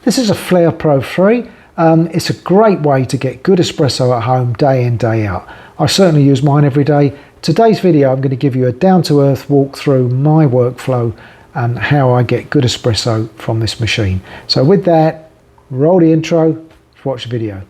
This is a Flair Pro 3. It's a great way to get good espresso at home day in, day out. I certainly use mine every day. Today's video I'm going to give you a down-to-earth walk through my workflow and how I get good espresso from this machine. So with that, roll the intro, watch the video.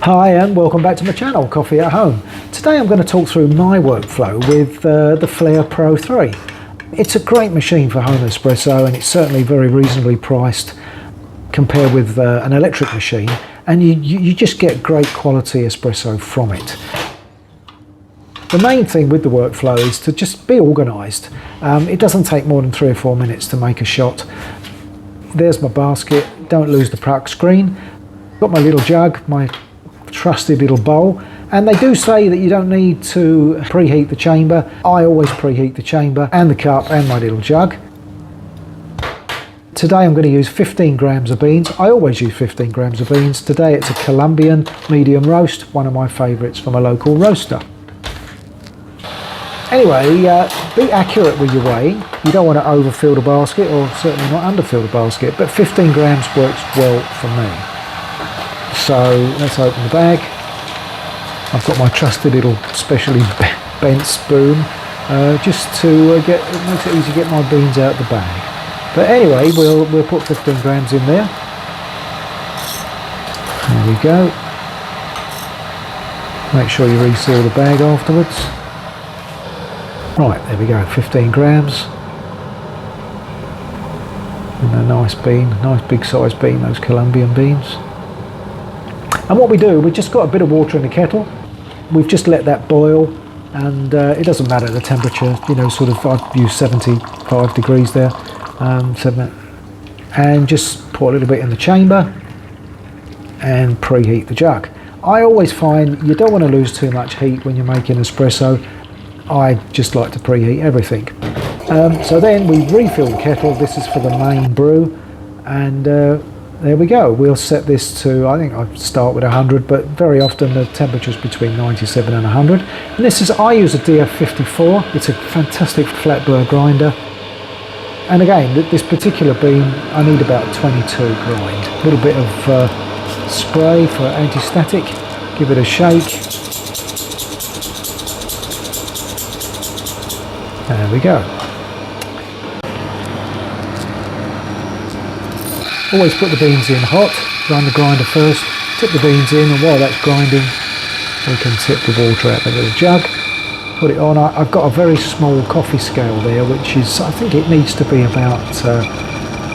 Hi and welcome back to my channel, Coffee at Home. Today I'm going to talk through my workflow with the Flair Pro 3. It's a great machine for home espresso and it's certainly very reasonably priced compared with an electric machine, and you just get great quality espresso from it. The main thing with the workflow is to just be organised. It doesn't take more than 3 or 4 minutes to make a shot. There's my basket, don't lose the puck screen. Got my little jug, my trusty little bowl, and they do say that you don't need to preheat the chamber. I always preheat the chamber and the cup and my little jug. Today I'm going to use 15 grams of beans. I always use 15 grams of beans. Today it's a Colombian medium roast, one of my favourites from a local roaster. Anyway, be accurate with your weighing. You don't want to overfill the basket or certainly not underfill the basket, but 15 grams works well for me. So let's open the bag. I've got my trusty little specially bent spoon just to it makes it easy to get my beans out of the bag. But anyway, we'll put 15 grams in there. There we go. Make sure you reseal the bag afterwards. Right, there we go, 15 grams. And a nice bean, nice big size bean, those Colombian beans. And what we do, we've just got a bit of water in the kettle. We've just let that boil, and it doesn't matter the temperature, you know, sort of, I've used 75 degrees there. And just pour a little bit in the chamber and preheat the jug. I always find you don't want to lose too much heat when you're making espresso. I just like to preheat everything. So then we refill the kettle. This is for the main brew, and there we go. We'll set this to, I think I start with 100, but very often the temperature's between 97 and 100. And this is, I use a DF54. It's a fantastic flat burr grinder. And again, this particular bean, I need about 22 grind. A little bit of spray for anti-static. Give it a shake. There we go. Always put the beans in hot, run the grinder first, tip the beans in, and while that's grinding we can tip the water out of the little jug, put it on. I've got a very small coffee scale there, which is, I think it needs to be about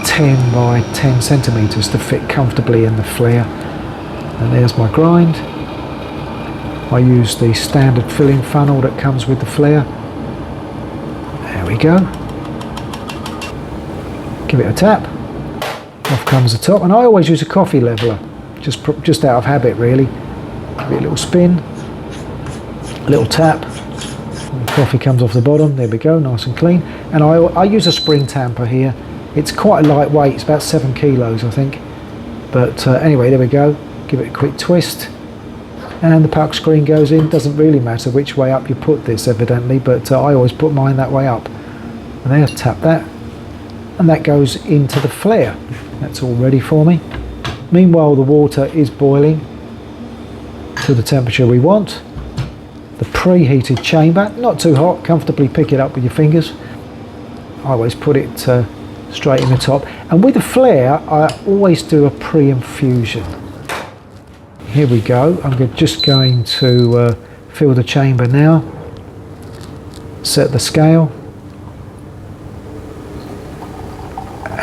10 by 10 centimetres to fit comfortably in the Flair. And there's my grind. I use the standard filling funnel that comes with the Flair. There we go. Give it a tap. Off comes the top, and I always use a coffee leveler, just out of habit really. Give it a little spin, a little tap, and the coffee comes off the bottom. There we go, nice and clean. And I use a spring tamper here. It's quite a lightweight, it's about 7 kilos I think. But anyway, there we go. Give it a quick twist, and the puck screen goes in. Doesn't really matter which way up you put this evidently, but I always put mine that way up. And there, tap that, and that goes into the Flair. That's all ready for me. Meanwhile, the water is boiling to the temperature we want. The preheated chamber, not too hot, comfortably pick it up with your fingers. I always put it straight in the top. And with the Flair, I always do a pre-infusion. Here we go. I'm just going to fill the chamber now. Set the scale.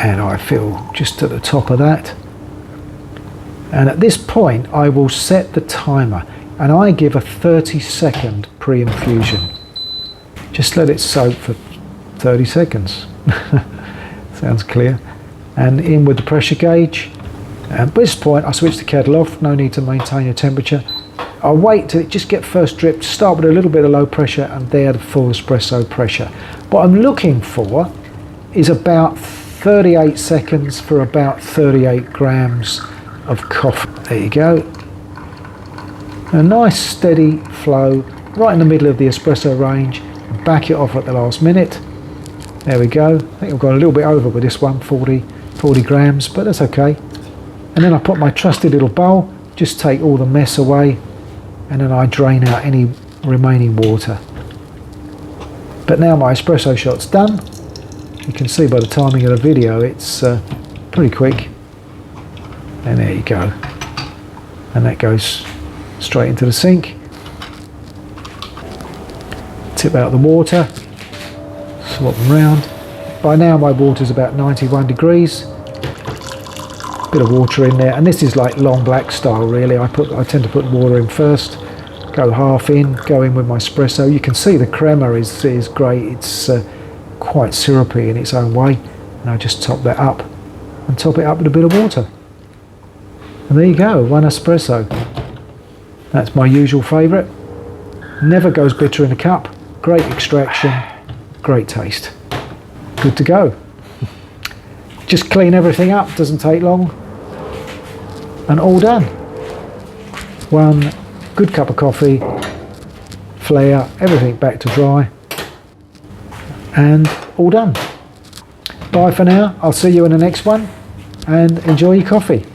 And I fill just to the top of that. And at this point I will set the timer, and I give a 30-second pre-infusion. Just let it soak for 30 seconds. Sounds clear. And in with the pressure gauge. And at this point I switch the kettle off, no need to maintain a temperature. I wait till it just get first drip, start with a little bit of low pressure, and there the full espresso pressure. What I'm looking for is about 38 seconds for about 38 grams of coffee. There you go. A nice steady flow right in the middle of the espresso range. Back it off at the last minute. There we go. I think I've gone a little bit over with this one, 40 grams, but that's okay. And then I put my trusty little bowl, just take all the mess away, and then I drain out any remaining water. But now my espresso shot's done. You can see by the timing of the video it's pretty quick. And there you go. And that goes straight into the sink. Tip out the water, swap them round. By now my water's about 91 degrees. Bit of water in there, and this is like long black style really. I tend to put water in first, go half in, go in with my espresso. You can see the crema is great. It's quite syrupy in its own way, and I just top that up and top it up with a bit of water. And there you go, one espresso. That's my usual favourite. Never goes bitter in a cup. Great extraction, great taste. Good to go. Just clean everything up, doesn't take long, and all done. One good cup of coffee, flare, everything back to dry, and all done. Bye for now. I'll see you in the next one, and enjoy your coffee.